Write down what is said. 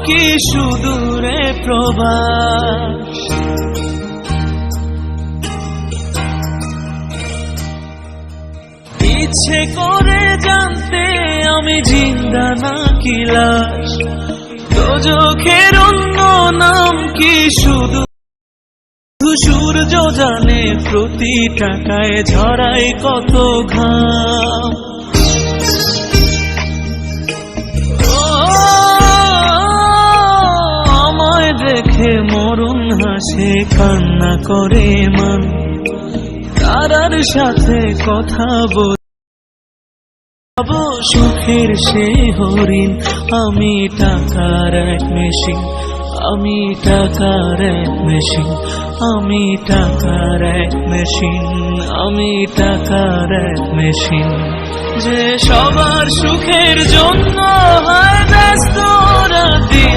কি সুদূরে প্রবাস। ইচ্ছে করে জানতে আমি জিন্দা নাকি লাশ, দোজখের অন্য নাম কি শুধু সূর্য জানে প্রতি টাকায় ঝরাই কত ঘাম। আমায় দেখে মরণ হাসে কান্না করে মান, তারার সাথে কথা বলবো সুখের সে হরিণ। আমি টাকার এক মেশিন, আমি টাকার এক মেশিন, আমি টাকার এক মেশিন, আমি টাকার এক মেশিন। যে সবার সুখের জন্য হয় ব্যস্ত রাতি